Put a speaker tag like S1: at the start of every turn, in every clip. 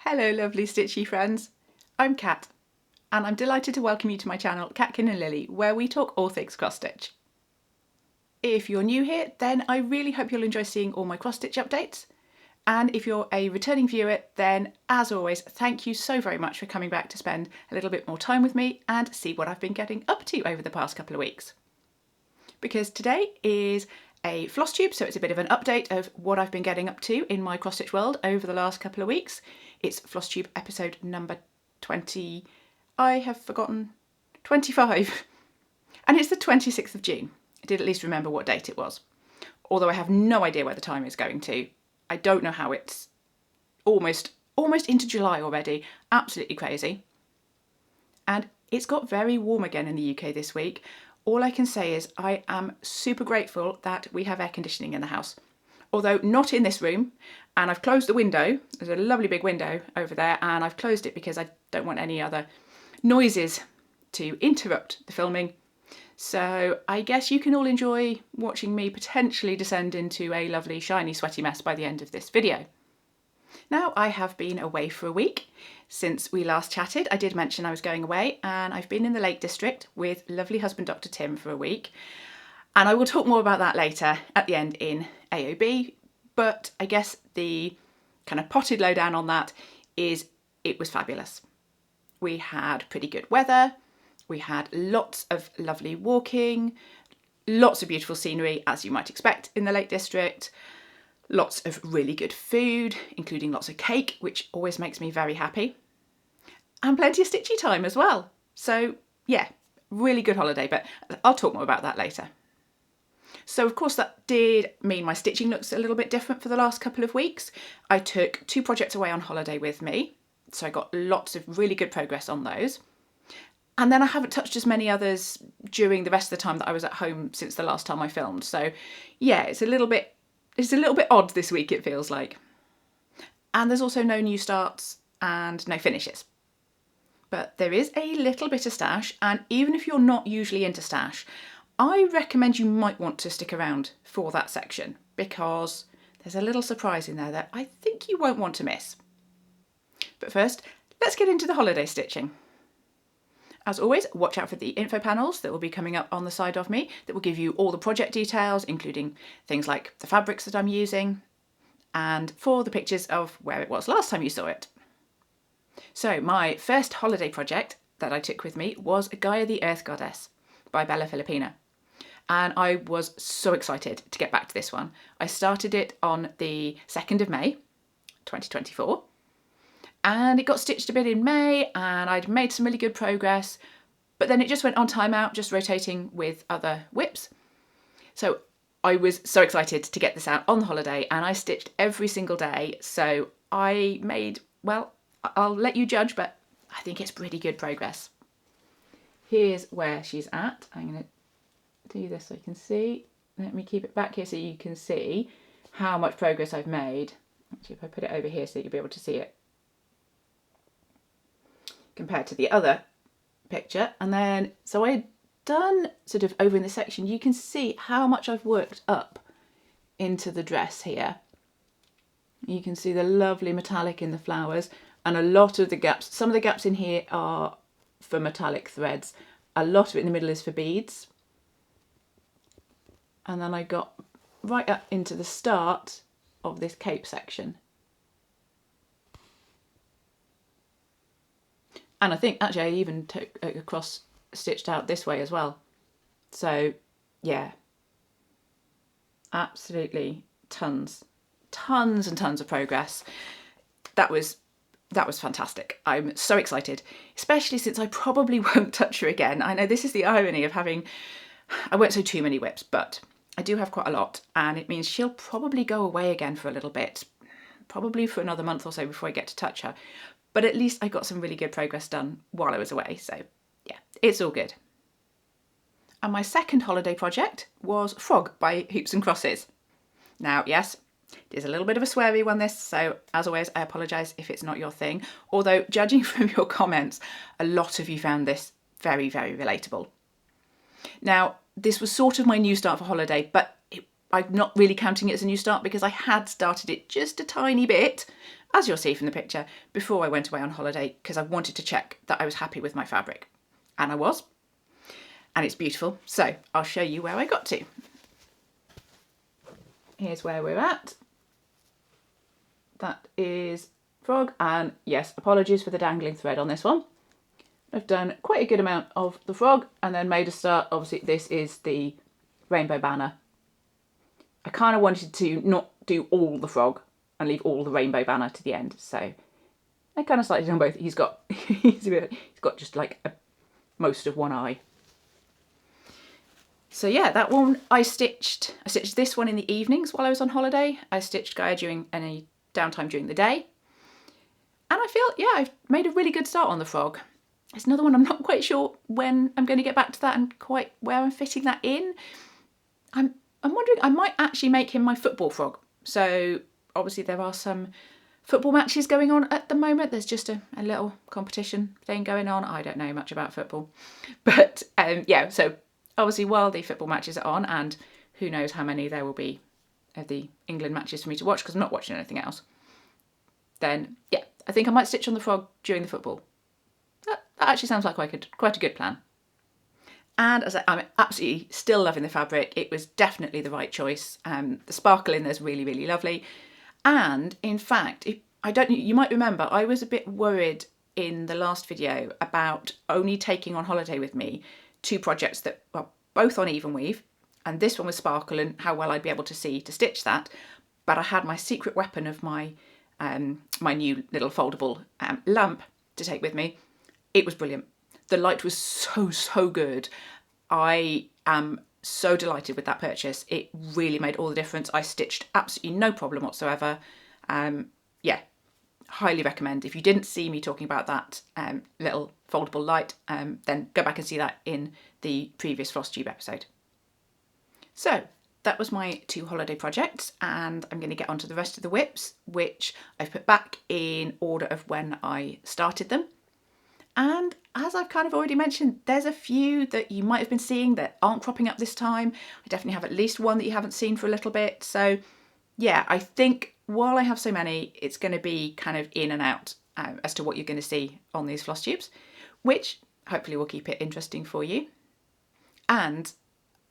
S1: Hello lovely stitchy friends, I'm Kat and I'm delighted to welcome you to my channel Catkin and Lily, where we talk all things cross stitch. If you're new here, then I really hope you'll enjoy seeing all my cross stitch updates, and if you're a returning viewer, then as always thank you so very much for coming back to spend a little bit more time with me and see what I've been getting up to over the past couple of weeks. Because today is a FlossTube, so it's a bit of an update of what I've been getting up to in my cross stitch world over the last couple of weeks. It's FlossTube episode number 20, I have forgotten, 25. And it's the 26th of June. I did at least remember what date it was. Although I have no idea where the time is going to. I don't know how it's almost into July already. Absolutely crazy. And it's got very warm again in the UK this week. All I can say is I am super grateful that we have air conditioning in the house. Although not in this room, and I've closed the window. There's a lovely big window over there, and I've closed it because I don't want any other noises to interrupt the filming. So I guess you can all enjoy watching me potentially descend into a lovely shiny sweaty mess by the end of this video. Now, I have been away for a week. Since we last chatted, I did mention I was going away, and I've been in the Lake District with lovely husband Dr. Tim for a week. And I will talk more about that later at the end in AOB, but I guess the kind of potted lowdown on that is it was fabulous. We had pretty good weather, we had lots of lovely walking, lots of beautiful scenery as you might expect in the Lake District, lots of really good food, including lots of cake, which always makes me very happy, and plenty of stitchy time as well. So yeah, really good holiday, but I'll talk more about that later. So of course that did mean my stitching looks a little bit different for the last couple of weeks. I took 2 projects away on holiday with me, so I got lots of really good progress on those. And then I haven't touched as many others during the rest of the time that I was at home since the last time I filmed. So yeah, it's a little bit odd this week, it feels like. And there's also no new starts and no finishes. But there is a little bit of stash, and even if you're not usually into stash, I recommend you might want to stick around for that section, because there's a little surprise in there that I think you won't want to miss. But first, let's get into the holiday stitching. As always, watch out for the info panels that will be coming up on the side of me that will give you all the project details, including things like the fabrics that I'm using, and for the pictures of where it was last time you saw it. So my first holiday project that I took with me was Gaia the Earth Goddess by Bella Filipina. And I was so excited to get back to this one. I started it on the 2nd of May, 2024. And it got stitched a bit in May, and I'd made some really good progress, but then it just went on timeout, just rotating with other whips. So I was so excited to get this out on the holiday, and I stitched every single day. So I made, well, I'll let you judge, but I think it's pretty good progress. Here's where she's at. I'm going to do this so you can see. Let me keep it back here so you can see how much progress I've made. Actually, if I put it over here so you'll be able to see it compared to the other picture. And then, so I'd done sort of over in this section, you can see how much I've worked up into the dress here. You can see the lovely metallic in the flowers, and a lot of the gaps, some of the gaps in here are for metallic threads. A lot of it in the middle is for beads. And then I got right up into the start of this cape section. And I think actually I even took a cross stitched out this way as well. So yeah, absolutely tons and tons of progress. That was fantastic. I'm so excited, especially since I probably won't touch her again. I know this is the irony of having, I won't say too many whips, but I do have quite a lot, and it means she'll probably go away again for a little bit, probably for another month or so before I get to touch her. But at least I got some really good progress done while I was away, so yeah, it's all good. And my second holiday project was Frog by Hoops and Crosses. Now, yes, there's a little bit of a sweary one this, so as always, I apologise if it's not your thing. Although, judging from your comments, a lot of you found this very, very relatable. Now, this was sort of my new start for holiday, but I'm not really counting it as a new start because I had started it just a tiny bit, as you'll see from the picture, before I went away on holiday because I wanted to check that I was happy with my fabric. And I was. And it's beautiful. So I'll show you where I got to. Here's where we're at. That is frog, and yes, apologies for the dangling thread on this one. I've done quite a good amount of the frog and then made a start. Obviously this is the rainbow banner. I kind of wanted to not do all the frog and leave all the rainbow banner to the end, so I kind of slightly done both. He's got he's got just like most of one eye. So yeah, that one I stitched this one in the evenings while I was on holiday. I stitched Gaia during any downtime during the day. And I feel, yeah, I've made a really good start on the frog. It's another one I'm not quite sure when I'm going to get back to that and quite where I'm fitting that in. I'm wondering, I might actually make him my football frog. So obviously there are some football matches going on at the moment. There's just a little competition thing going on. I don't know much about football. But yeah, so obviously while the football matches are on, and who knows how many there will be of the England matches for me to watch because I'm not watching anything else, then yeah, I think I might stitch on the frog during the football. That actually sounds like quite a good plan. And as I'm absolutely still loving the fabric, it was definitely the right choice. The sparkle in there's really, really lovely. And in fact, you might remember, I was a bit worried in the last video about only taking on holiday with me 2 projects that were both on even weave, and this one was sparkle and how well I'd be able to see to stitch that. But I had my secret weapon of my my new little foldable lamp to take with me. It was brilliant. The light was so good. I am so delighted with that purchase. It really made all the difference. I stitched absolutely no problem whatsoever. Yeah, highly recommend. If you didn't see me talking about that little foldable light, then go back and see that in the previous FlossTube episode. So that was my 2 holiday projects, and I'm going to get on to the rest of the whips, which I've put back in order of when I started them. And as I've kind of already mentioned, there's a few that you might have been seeing that aren't cropping up this time. I definitely have at least one that you haven't seen for a little bit. So yeah, I think while I have so many, it's going to be kind of in and out as to what you're going to see on these floss tubes, which hopefully will keep it interesting for you. And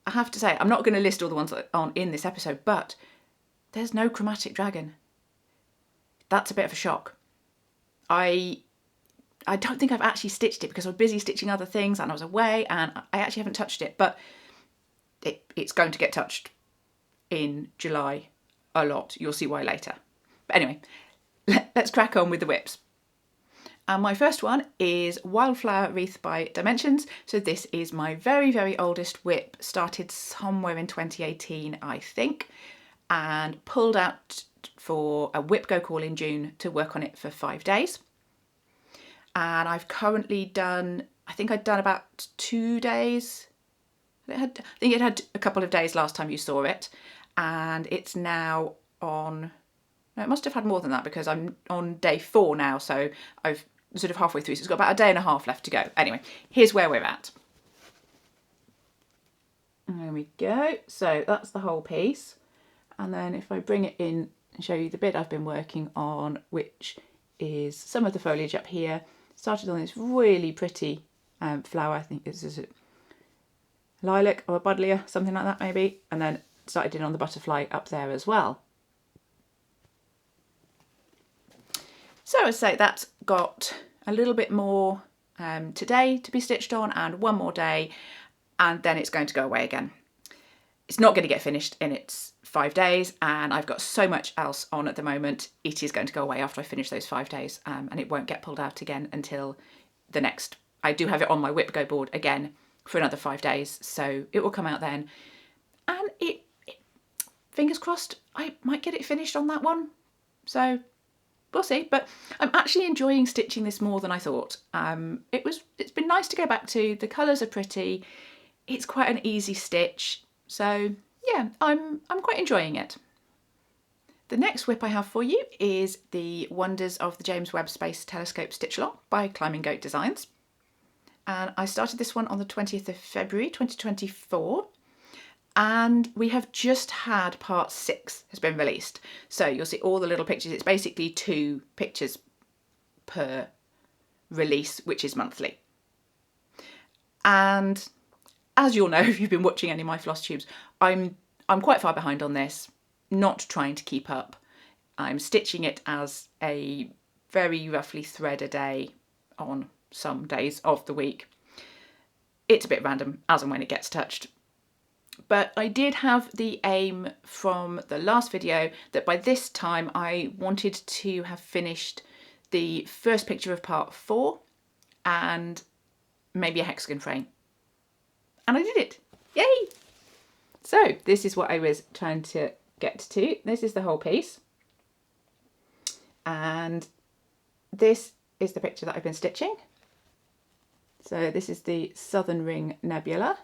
S1: I have to say, I'm not going to list all the ones that aren't in this episode, but there's no chromatic dragon. That's a bit of a shock. I don't think I've actually stitched it because I was busy stitching other things and I was away, and I actually haven't touched it, but it's going to get touched in July a lot. You'll see why later. But anyway, let's crack on with the whips. And my first one is Wildflower Wreath by Dimensions. So this is my very, very oldest whip, started somewhere in 2018, I think, and pulled out for a whip go call in June to work on it for 5 days. And I've currently done, I think I'd done about 2 days. I think it had a couple of days last time you saw it. And it's now on, no, it must have had more than that because I'm on day 4 now. So I've sort of halfway through. So it's got about a day and a half left to go. Anyway, here's where we're at. There we go. So that's the whole piece. And then if I bring it in and show you the bit I've been working on, which is some of the foliage up here. Started on this really pretty flower. I think this is a lilac or a buddleia, something like that maybe. And then started in on the butterfly up there as well. So as I say, that's got a little bit more today to be stitched on and one more day, and then it's going to go away again. It's not going to get finished in its 5 days, and I've got so much else on at the moment. It is going to go away after I finish those 5 days, and it won't get pulled out again until the next. I do have it on my whip go board again for another 5 days, so it will come out then. And it fingers crossed, I might get it finished on that one. So we'll see. But I'm actually enjoying stitching this more than I thought. It's been nice to go back to. The colours are pretty. It's quite an easy stitch. So yeah, I'm quite enjoying it. The next whip I have for you is the Wonders of the James Webb Space Telescope Stitch Along by Climbing Goat Designs. And I started this one on the 20th of February 2024. And we have just had part 6 has been released. So you'll see all the little pictures. It's basically 2 pictures per release, which is monthly. And as you'll know, if you've been watching any of my floss tubes, I'm quite far behind on this, not trying to keep up. I'm stitching it as a very roughly thread a day on some days of the week. It's a bit random as and when it gets touched. But I did have the aim from the last video that by this time I wanted to have finished the first picture of part 4 and maybe a hexagon frame. And I did it. Yay! So this is what I was trying to get to. This is the whole piece. And this is the picture that I've been stitching. So this is the Southern Ring Nebula.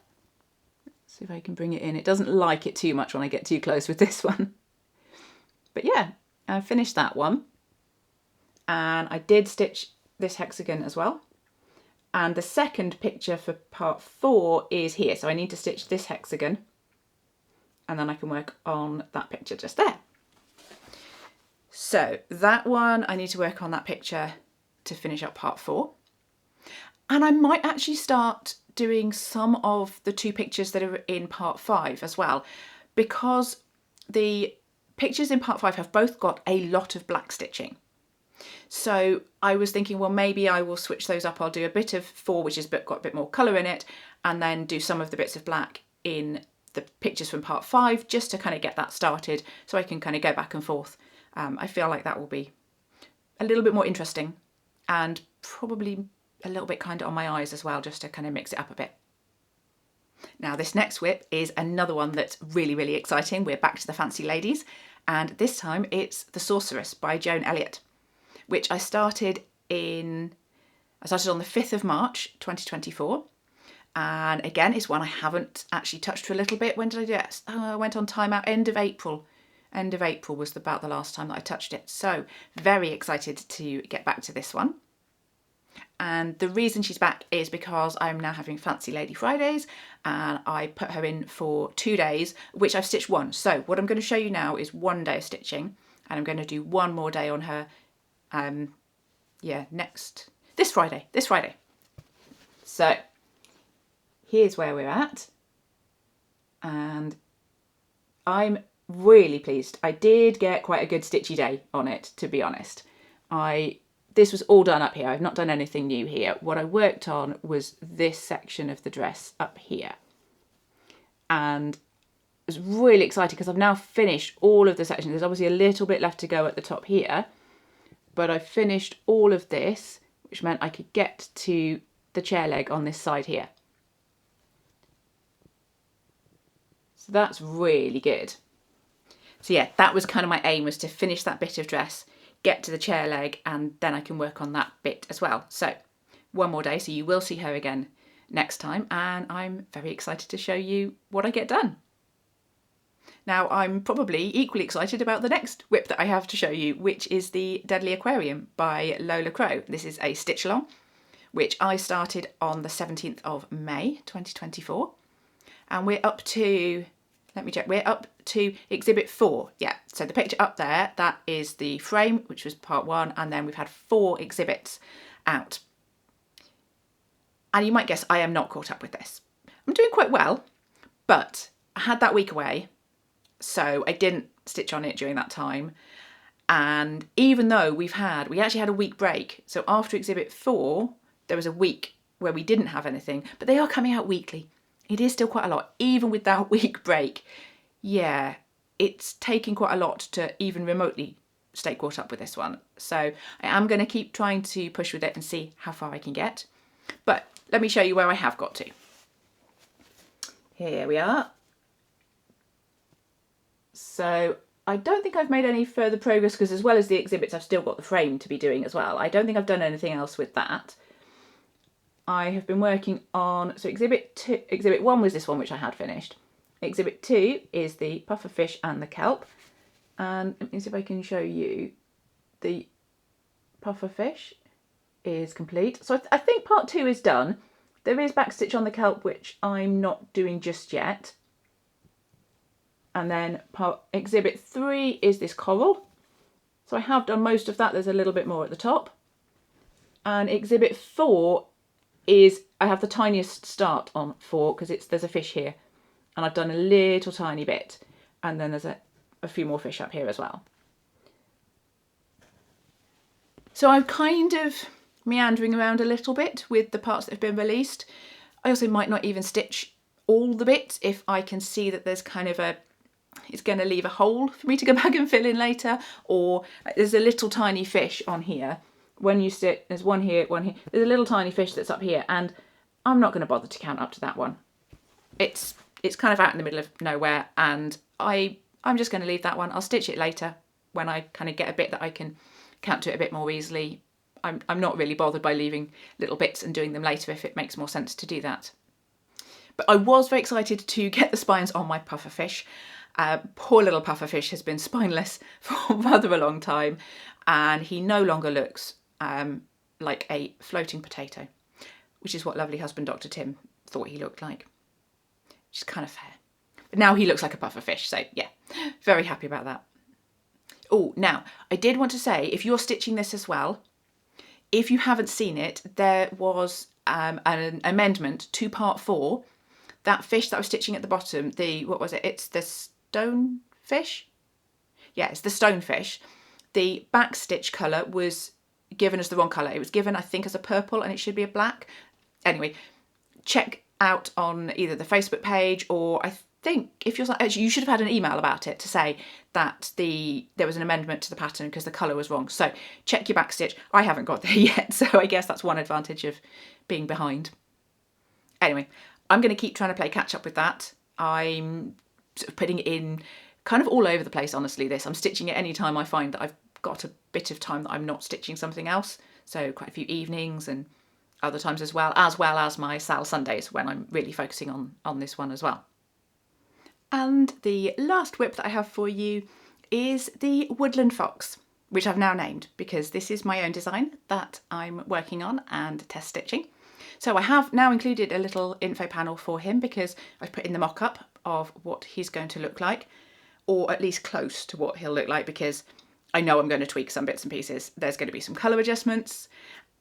S1: Let's see if I can bring it in. It doesn't like it too much when I get too close with this one. But yeah, I finished that one. And I did stitch this hexagon as well. And the second picture for part 4 is here. So I need to stitch this hexagon and then I can work on that picture just there. So that one, I need to work on that picture to finish up part 4. And I might actually start doing some of the 2 pictures that are in part 5 as well, because the pictures in part 5 have both got a lot of black stitching. So I was thinking, well, maybe I will switch those up. I'll do a bit of 4, which has got a bit more colour in it, and then do some of the bits of black in the pictures from part 5, just to kind of get that started, so I can kind of go back and forth. I feel like that will be a little bit more interesting and probably a little bit kind of on my eyes as well, just to kind of mix it up a bit. Now this next whip is another one that's really, really exciting. We're back to the fancy ladies, and this time it's The Sorceress by Joan Elliott, which I started on the 5th of March 2024. And again, it's one I haven't actually touched for a little bit. When did I do it? I went on timeout, end of April. End of April was about the last time that I touched it. So very excited to get back to this one. And the reason she's back is because I'm now having Fancy Lady Fridays, and I put her in for 2 days, which I've stitched 1. So what I'm going to show you now is 1 day of stitching, and I'm going to do 1 more day on her this Friday. So here's where we're at, and I'm really pleased. I did get quite a good stitchy day on it, to be honest. This was all done up here. I've not done anything new here. What I worked on was this section of the dress up here, and I was really excited because I've now finished all of the sections. There's obviously a little bit left to go at the top here, but I finished all of this, which meant I could get to the chair leg on this side here. So that's really good. So yeah, that was kind of my aim, was to finish that bit of dress, get to the chair leg, and then I can work on that bit as well. So 1 more day, so you will see her again next time, and I'm very excited to show you what I get done. Now I'm probably equally excited about the next whip that I have to show you, which is the Deadly Aquarium by Lola Crow. This is a stitch along, which I started on the 17th of May 2024, and we're up to, let me check, we're up to exhibit 4. Yeah, so the picture up there, that is the frame, which was part 1, and then we've had 4 exhibits out. And you might guess I am not caught up with this. I'm doing quite well, but I had that week away, so I didn't stitch on it during that time. And even though we actually had a week break, so after exhibit 4 there was a week where we didn't have anything, but they are coming out weekly. It is still quite a lot, even with that week break. Yeah, it's taking quite a lot to even remotely stay caught up with this one. So I am going to keep trying to push with it and see how far I can get. But let me show you where I have got to. Here we are. So I don't think I've made any further progress, because as well as the exhibits, I've still got the frame to be doing as well. I don't think I've done anything else with that. I have been working on, so exhibit 1 was this one, which I had finished. Exhibit 2 is the puffer fish and the kelp. And let me see if I can show you. The puffer fish is complete. So I think part 2 is done. There is backstitch on the kelp, which I'm not doing just yet. And then exhibit 3 is this coral. So I have done most of that. There's a little bit more at the top. And exhibit 4 is, I have the tiniest start on 4 because there's a fish here. And I've done a little tiny bit. And then there's a few more fish up here as well. So I'm kind of meandering around a little bit with the parts that have been released. I also might not even stitch all the bits if I can see that there's kind of it's going to leave a hole for me to go back and fill in later, or there's a little tiny fish on here. When you sit, there's one here, there's a little tiny fish that's up here, and I'm not going to bother to count up to that one. It's kind of out in the middle of nowhere, and I'm just going to leave that one. I'll stitch it later when I kind of get a bit that I can count to it a bit more easily. I'm not really bothered by leaving little bits and doing them later if it makes more sense to do that. But I was very excited to get the spines on my pufferfish. Poor little pufferfish has been spineless for rather a long time, and he no longer looks like a floating potato, which is what lovely husband Dr. Tim thought he looked like, which is kind of fair. But now he looks like a pufferfish, so yeah, very happy about that. Oh, now, I did want to say, if you're stitching this as well, if you haven't seen it, there was an amendment to part 4. That fish that I was stitching at the bottom, what was it? It's the stonefish? Yeah, it's the stonefish. The back stitch colour was given as the wrong colour. It was given, I think, as a purple, and it should be a black. Anyway, check out on either the Facebook page, or I think if you're actually, you should have had an email about it to say that there was an amendment to the pattern because the colour was wrong. So check your back stitch. I haven't got there yet, so I guess that's one advantage of being behind. Anyway, I'm going to keep trying to play catch up with that. I'm sort of putting it in kind of all over the place, honestly, this. I'm stitching it any time I find that I've got a bit of time that I'm not stitching something else. So quite a few evenings and other times as well as my SAL Sundays when I'm really focusing on this one as well. And the last whip that I have for you is the Woodland Fox, which I've now named because this is my own design that I'm working on and test stitching. So I have now included a little info panel for him because I've put in the mock-up of what he's going to look like, or at least close to what he'll look like, because I know I'm going to tweak some bits and pieces. There's going to be some colour adjustments.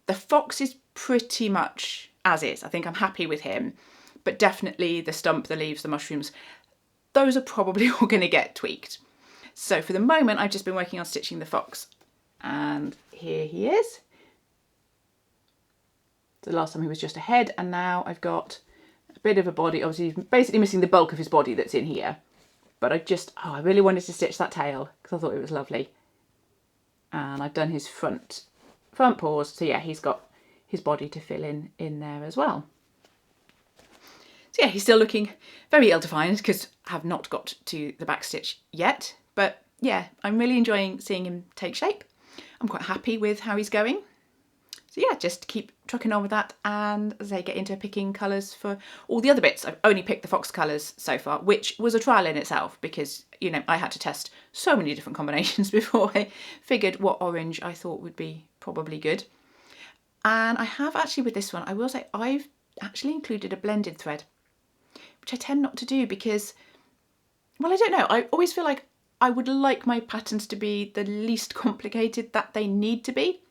S1: The fox is pretty much as is. I think I'm happy with him, but definitely the stump, the leaves, the mushrooms, those are probably all going to get tweaked. So for the moment, I've just been working on stitching the fox, and here he is. The last time he was just a head, and now I've got a bit of a body. Obviously, he's basically missing the bulk of his body that's in here. But I really wanted to stitch that tail because I thought it was lovely. And I've done his front paws. So yeah, he's got his body to fill in there as well. So yeah, he's still looking very ill-defined because I have not got to the back stitch yet. But yeah, I'm really enjoying seeing him take shape. I'm quite happy with how he's going. So yeah, just keep trucking on with that, and as I get into picking colours for all the other bits. I've only picked the fox colours so far, which was a trial in itself because, you know, I had to test so many different combinations before I figured what orange I thought would be probably good. And I have actually, with this one, I will say I've actually included a blended thread, which I tend not to do because, well, I don't know. I always feel like I would like my patterns to be the least complicated that they need to be.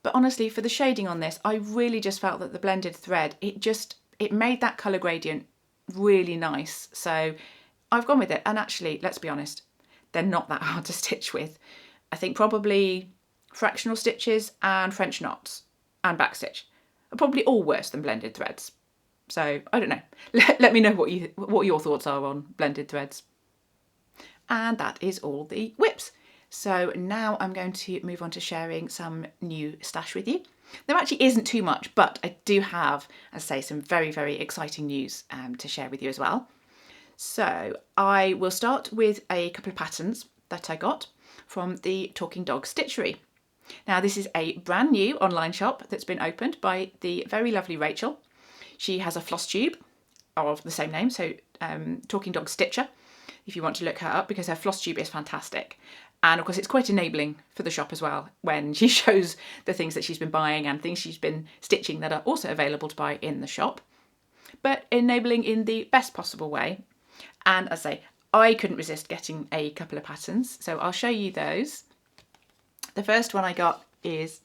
S1: But honestly, for the shading on this, I really just felt that the blended thread, it made that colour gradient really nice. So I've gone with it. And actually, let's be honest, they're not that hard to stitch with. I think probably fractional stitches and French knots and backstitch are probably all worse than blended threads. So I don't know. Let me know what your thoughts are on blended threads. And that is all the whips. So now I'm going to move on to sharing some new stash with you. There actually isn't too much, but I do have, as I say, some very, very exciting news to share with you as well. So I will start with a couple of patterns that I got from the Talking Dog Stitchery. Now this is a brand new online shop that's been opened by the very lovely Rachel. She has a FlossTube of the same name, so Talking Dog Stitcher, if you want to look her up, because her FlossTube is fantastic. And of course, it's quite enabling for the shop as well when she shows the things that she's been buying and things she's been stitching that are also available to buy in the shop, but enabling in the best possible way. And as I say, I couldn't resist getting a couple of patterns, so I'll show you those. The first one I got is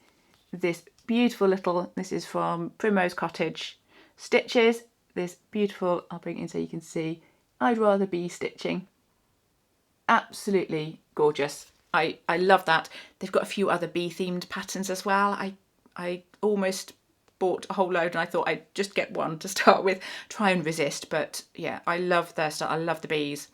S1: this beautiful little, this is from Primrose Cottage Stitches. This beautiful, I'll bring it in so you can see, I'd rather be stitching. Absolutely gorgeous. I love that. They've got a few other bee themed patterns as well. I almost bought a whole load and I thought I'd just get one to start with, try and resist, but yeah, I love their stuff. I love the bees.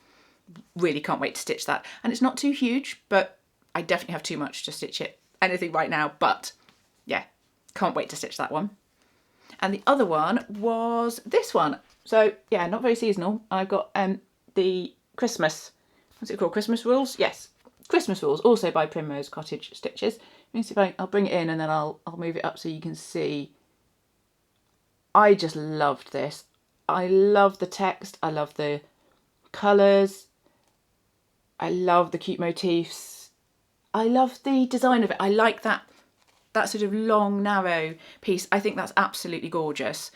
S1: Really can't wait to stitch that. And it's not too huge, but I definitely have too much to stitch it anything right now, but yeah, can't wait to stitch that one. And the other one was this one. So yeah, not very seasonal. I've got the Christmas, what's it called? Christmas Rules? Yes, Christmas Rules, also by Primrose Cottage Stitches. Let me see if I'll bring it in and then I'll move it up so you can see. I just loved this. I love the text. I love the colours. I love the cute motifs. I love the design of it. I like that sort of long, narrow piece. I think that's absolutely gorgeous.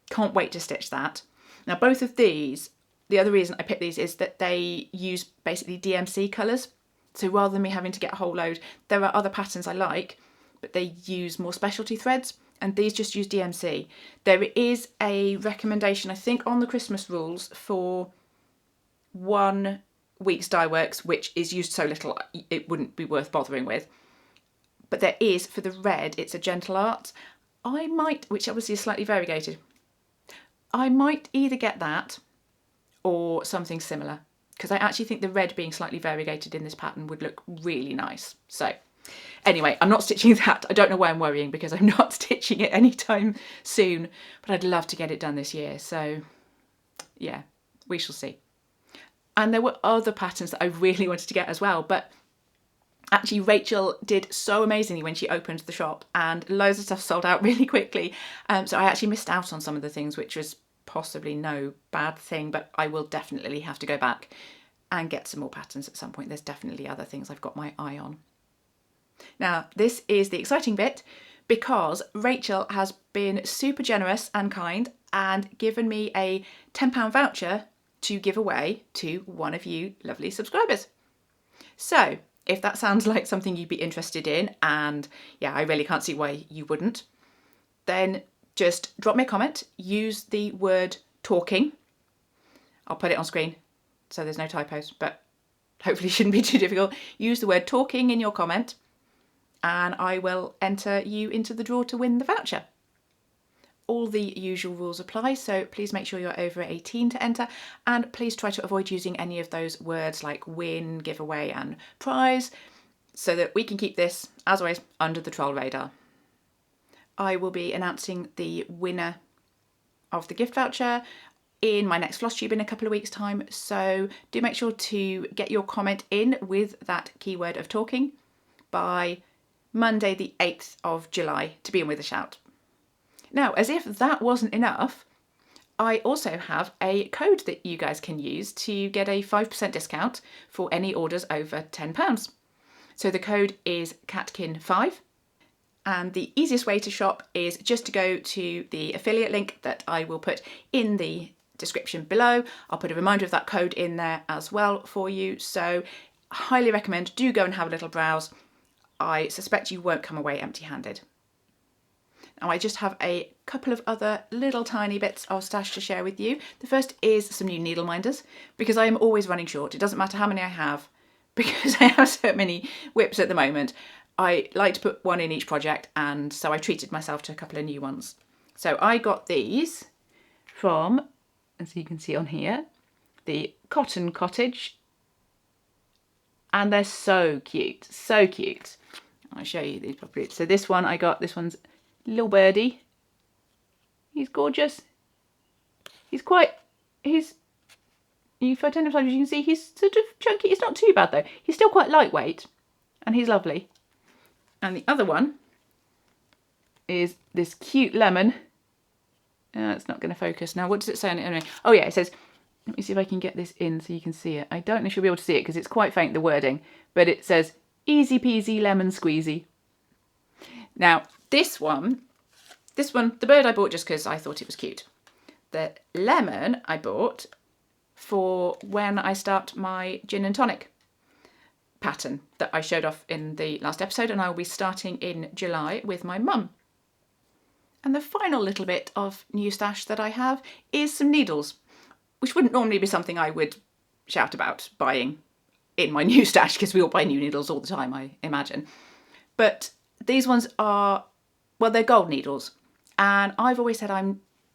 S1: Can't wait to stitch that. Now, both of these, the other reason I picked these is that they use basically DMC colours. So rather than me having to get a whole load, there are other patterns I like, but they use more specialty threads, and these just use DMC. There is a recommendation, I think, on the Christmas Rules for 1 week's dye works, which is used so little it wouldn't be worth bothering with. But there is, for the red, it's a gentle art. I might, which obviously is slightly variegated, I might either get that or something similar, because I actually think the red being slightly variegated in this pattern would look really nice. So anyway, I'm not stitching that. I don't know why I'm worrying, because I'm not stitching it anytime soon, but I'd love to get it done this year. So yeah, we shall see. And there were other patterns that I really wanted to get as well, but actually Rachel did so amazingly when she opened the shop, and loads of stuff sold out really quickly. So I actually missed out on some of the things, which was possibly no bad thing, but I will definitely have to go back and get some more patterns at some point. There's definitely other things I've got my eye on. Now, this is the exciting bit, because Rachel has been super generous and kind and given me a £10 voucher to give away to one of you lovely subscribers. So if that sounds like something you'd be interested in, and yeah, I really can't see why you wouldn't, then just drop me a comment, use the word talking. I'll put it on screen so there's no typos, but hopefully it shouldn't be too difficult. Use the word talking in your comment and I will enter you into the draw to win the voucher. All the usual rules apply, so please make sure you're over 18 to enter, and please try to avoid using any of those words like win, giveaway and prize, so that we can keep this, as always, under the troll radar. I will be announcing the winner of the gift voucher in my next FlossTube in a couple of weeks' time, so do make sure to get your comment in with that keyword of talking by Monday the 8th of July to be in with a shout. Now, as if that wasn't enough, I also have a code that you guys can use to get a 5% discount for any orders over £10. So the code is CATKIN5, and the easiest way to shop is just to go to the affiliate link that I will put in the description below. I'll put a reminder of that code in there as well for you, so I highly recommend do go and have a little browse. I suspect you won't come away empty-handed. Now, I just have a couple of other little tiny bits of stash to share with you. The first is some new needle minders, because I am always running short. It doesn't matter how many I have, because I have so many whips at the moment. I like to put one in each project, and so I treated myself to a couple of new ones. So I got these from, as you can see on here, the Cotton Cottage, and they're so cute, so cute. I'll show you these properly. So this one I got, this one's little birdie. He's gorgeous. If I turn him sideways, you can see he's sort of chunky. It's not too bad though. He's still quite lightweight and he's lovely. And the other one is this cute lemon. It's not going to focus. Now, what does it say on it anyway? Oh yeah, it says, let me see if I can get this in so you can see it. I don't know if you'll be able to see it because it's quite faint, the wording, but it says easy peasy lemon squeezy. Now, this one, the bird I bought just because I thought it was cute. The lemon I bought for when I start my gin and tonic pattern that I showed off in the last episode, and I will be starting in July with my mum. And the final little bit of new stash that I have is some needles, which wouldn't normally be something I would shout about buying in my new stash, because we all buy new needles all the time, I imagine. But these ones are, well, they're gold needles, and I've always said I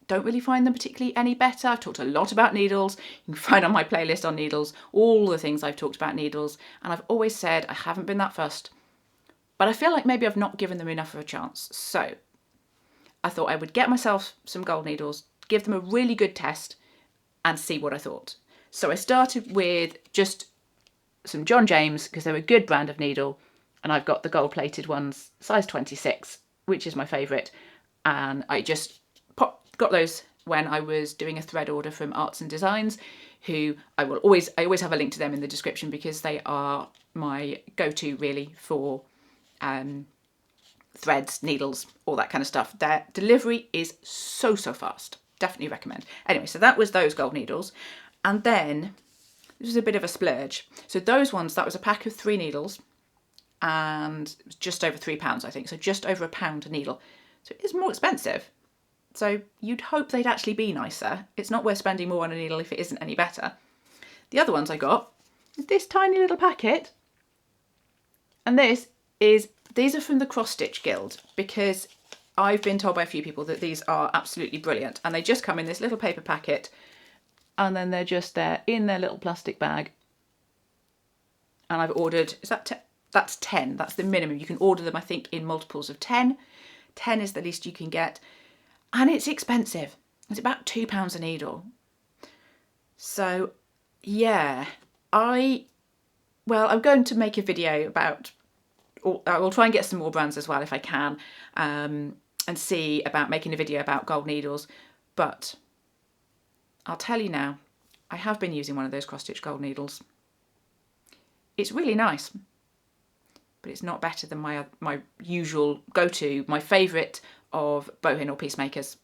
S1: don't really find them particularly any better. I've talked a lot about needles. You can find on my playlist on needles all the things I've talked about needles, and I've always said I haven't been that fussed, but I feel like maybe I've not given them enough of a chance. So I thought I would get myself some gold needles, give them a really good test, and see what I thought. So I started with just some John James, because they're a good brand of needle, and I've got the gold plated ones, size 26, which is my favourite, and I just got those when I was doing a thread order from Arts and Designs, who I always have a link to them in the description, because they are my go-to really for threads, needles, all that kind of stuff. Their delivery is so fast. Definitely recommend. Anyway, so that was those gold needles. And then this was a bit of a splurge. So those ones, that was a pack of 3 needles, and it was just over £3, I think. So just over £1 a needle. So it is more expensive. So you'd hope they'd actually be nicer. It's not worth spending more on a needle if it isn't any better. The other ones I got is this tiny little packet. And these are from the Cross Stitch Guild, because I've been told by a few people that these are absolutely brilliant, and they just come in this little paper packet, and then they're just there in their little plastic bag. And I've ordered, that's 10, that's the minimum. You can order them, I think, in multiples of 10. 10 is the least you can get, and it's expensive. It's about £2 a needle. So yeah, I'm going to make a video about, I will try and get some more brands as well if I can, and see about making a video about gold needles. But I'll tell you now, I have been using one of those cross-stitch gold needles. It's really nice, but it's not better than my usual go-to, my favourite of bohin or peacemakers.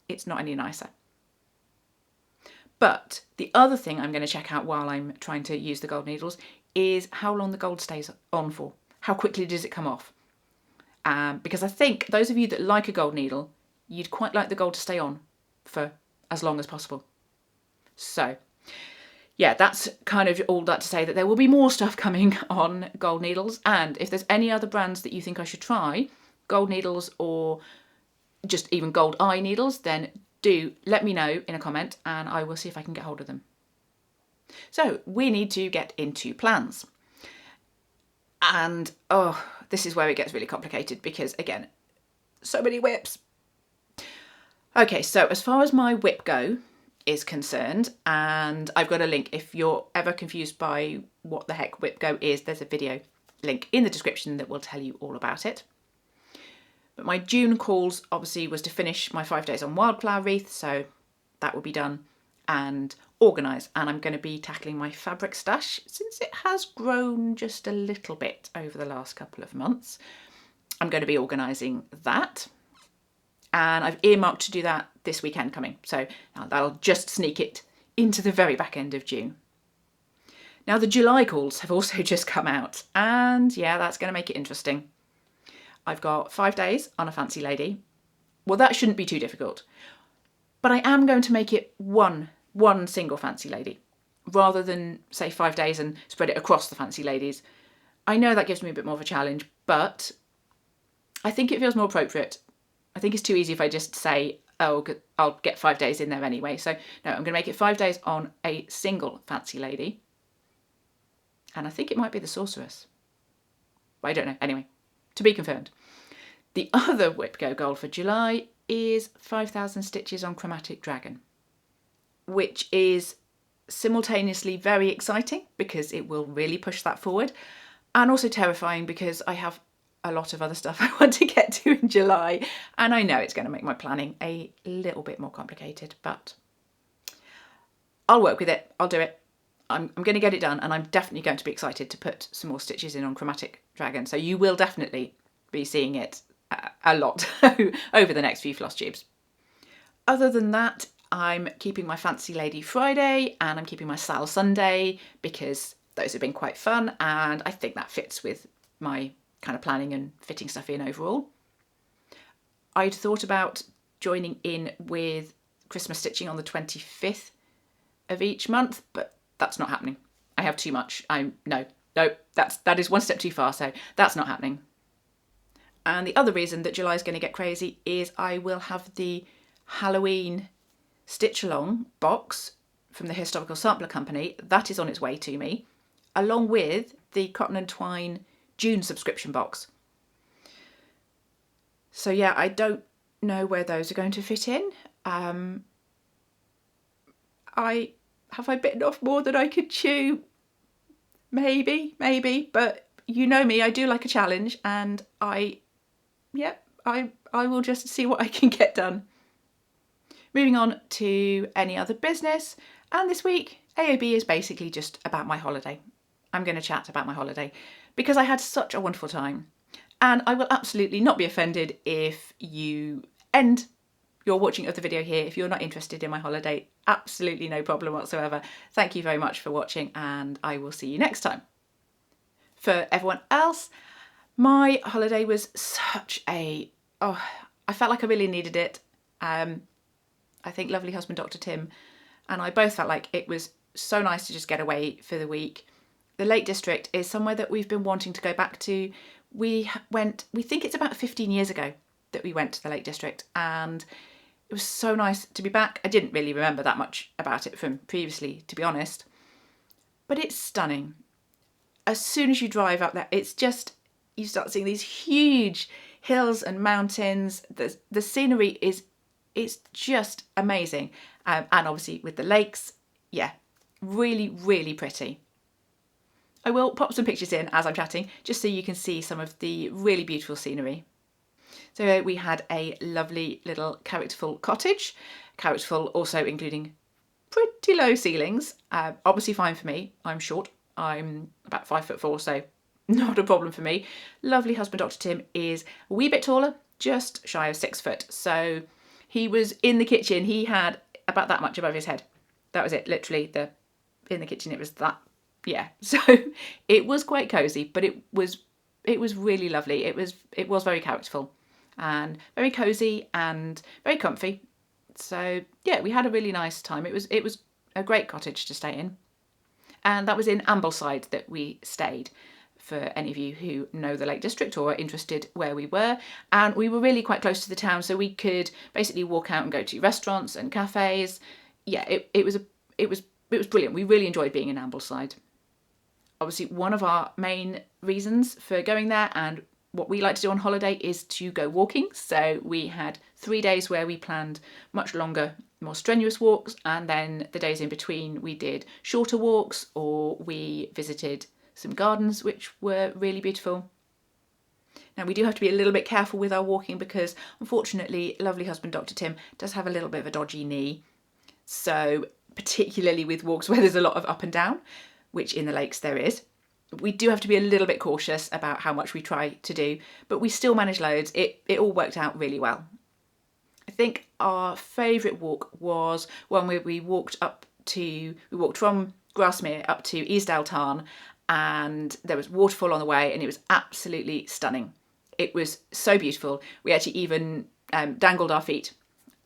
S1: It's not any nicer. But the other thing I'm going to check out while I'm trying to use the gold needles is how long the gold stays on for. How quickly does it come off? Because I think those of you that like a gold needle, you'd quite like the gold to stay on for as long as possible. So yeah, that's kind of all that to say that there will be more stuff coming on gold needles. And if there's any other brands that you think I should try, gold needles or just even gold eye needles, then do let me know in a comment and I will see if I can get hold of them. So we need to get into plans. And oh, this is where it gets really complicated, because again, so many whips. Okay, so as far as my whip go is concerned, and I've got a link if you're ever confused by what the heck whip go is, there's a video link in the description that will tell you all about it. But my June calls obviously was to finish my 5 days on Wildflower Wreath, so that will be done, and organise. And I'm going to be tackling my fabric stash, since it has grown just a little bit over the last couple of months. I'm going to be organising that, and I've earmarked to do that this weekend coming, so that'll just sneak it into the very back end of June. Now the July calls have also just come out, and yeah, that's going to make it interesting. I've got 5 days on a fancy lady. Well, that shouldn't be too difficult, but I am going to make it one single fancy lady, rather than say 5 days and spread it across the fancy ladies. I know that gives me a bit more of a challenge, but I think it feels more appropriate. I think it's too easy if I just say, oh, I'll get 5 days in there anyway. So no, I'm going to make it 5 days on a single fancy lady. And I think it might be the Sorceress, but I don't know. Anyway, to be confirmed. The other Whip Go goal for July is 5,000 stitches on Chromatic Dragon, which is simultaneously very exciting because it will really push that forward, and also terrifying because I have a lot of other stuff I want to get to in July, and I know it's going to make my planning a little bit more complicated, but I'll work with it. I'll do it. I'm going to get it done, and I'm definitely going to be excited to put some more stitches in on Chromatic Dragon, so you will definitely be seeing it a lot over the next few floss tubes. Other than that, I'm keeping my Fancy Lady Friday and I'm keeping my SAL Sunday because those have been quite fun and I think that fits with my kind of planning and fitting stuff in overall. I'd thought about joining in with Christmas stitching on the 25th of each month, but that's not happening. I have too much. No, that is one step too far, so that's not happening. And the other reason that July is going to get crazy is I will have the Halloween stitch along box from the Historical Sampler Company. That is on its way to me, along with the Cotton and Twine June subscription box. So yeah, I don't know where those are going to fit in. Have I bitten off more than I could chew? Maybe, but you know me, I do like a challenge, and I will just see what I can get done. Moving on to any other business, and this week AOB is basically just about my holiday. I'm going to chat about my holiday because I had such a wonderful time, and I will absolutely not be offended if you end your watching of the video here if you're not interested in my holiday. Absolutely no problem whatsoever. Thank you very much for watching, and I will see you next time. For everyone else, my holiday was such a... I felt like I really needed it. I think lovely husband Dr. Tim and I both felt like it was so nice to just get away for the week. The Lake District is somewhere that we've been wanting to go back to. We think it's about 15 years ago that we went to the Lake District, and it was so nice to be back. I didn't really remember that much about it from previously, to be honest, but it's stunning. As soon as you drive up there, it's just, you start seeing these huge hills and mountains. The scenery it's just amazing. And obviously with the lakes, yeah, really, really pretty. I will pop some pictures in as I'm chatting, just so you can see some of the really beautiful scenery. So we had a lovely little characterful cottage. Characterful also including pretty low ceilings. Obviously fine for me. I'm short. I'm about 5'4", so not a problem for me. Lovely husband Dr. Tim is a wee bit taller, just shy of 6 foot. So he was in the kitchen. He had about that much above his head. That was it, literally. In the kitchen it was that. Yeah, so it was quite cosy, but it was really lovely. It was very characterful and very cosy and very comfy. So yeah, we had a really nice time. It was a great cottage to stay in, and that was in Ambleside that we stayed. For any of you who know the Lake District or are interested where we were, and we were really quite close to the town, so we could basically walk out and go to restaurants and cafes. Yeah, it was brilliant. We really enjoyed being in Ambleside. Obviously, one of our main reasons for going there and what we like to do on holiday is to go walking. So we had 3 days where we planned much longer, more strenuous walks, and then the days in between we did shorter walks or we visited some gardens which were really beautiful. Now we do have to be a little bit careful with our walking because unfortunately lovely husband Dr. Tim does have a little bit of a dodgy knee. So particularly with walks where there's a lot of up and down, which in the lakes there is, we do have to be a little bit cautious about how much we try to do, but we still managed loads. It all worked out really well. I think our favourite walk was one where we walked from Grasmere up to Easdale Tarn, and there was waterfall on the way, and it was absolutely stunning. It was so beautiful. We actually even dangled our feet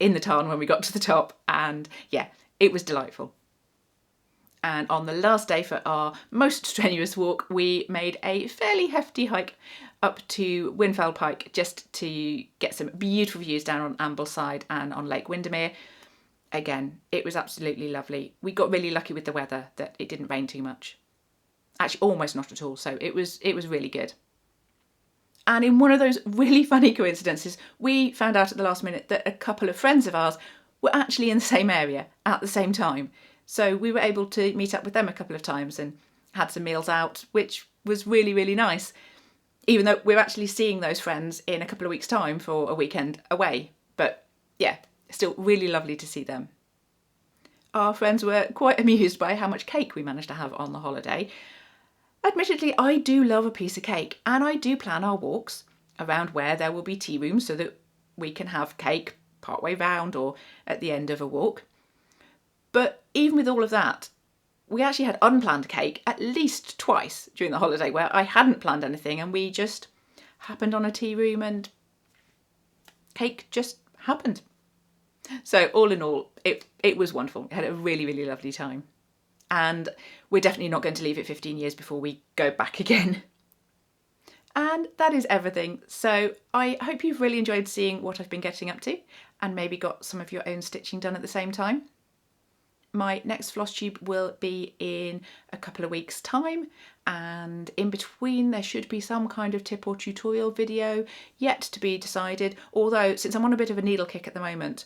S1: in the tarn when we got to the top, and yeah, it was delightful. And on the last day for our most strenuous walk, we made a fairly hefty hike up to Winfell Pike just to get some beautiful views down on Ambleside and on Lake Windermere. Again, it was absolutely lovely. We got really lucky with the weather that it didn't rain too much. Actually, almost not at all. So it was really good. And in one of those really funny coincidences, we found out at the last minute that a couple of friends of ours were actually in the same area at the same time. So we were able to meet up with them a couple of times and had some meals out, which was really, really nice. Even though we're actually seeing those friends in a couple of weeks' time for a weekend away. But yeah, still really lovely to see them. Our friends were quite amused by how much cake we managed to have on the holiday. Admittedly, I do love a piece of cake, and I do plan our walks around where there will be tea rooms so that we can have cake partway round or at the end of a walk. But even with all of that, we actually had unplanned cake at least twice during the holiday where I hadn't planned anything and we just happened on a tea room and cake just happened. So all in all, it was wonderful. I had a really, really lovely time. And we're definitely not going to leave it 15 years before we go back again. And that is everything. So I hope you've really enjoyed seeing what I've been getting up to and maybe got some of your own stitching done at the same time. My next floss tube will be in a couple of weeks' time, and in between there should be some kind of tip or tutorial video, yet to be decided, although since I'm on a bit of a needle kick at the moment,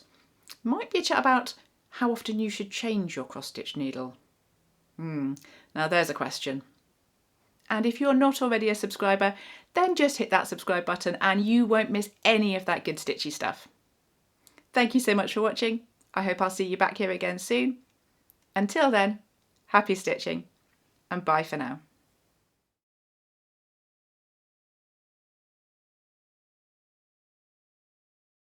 S1: might be a chat about how often you should change your cross-stitch needle. Now there's a question. And if you're not already a subscriber, then just hit that subscribe button and you won't miss any of that good stitchy stuff. Thank you so much for watching. I hope I'll see you back here again soon. Until then, happy stitching and bye for now.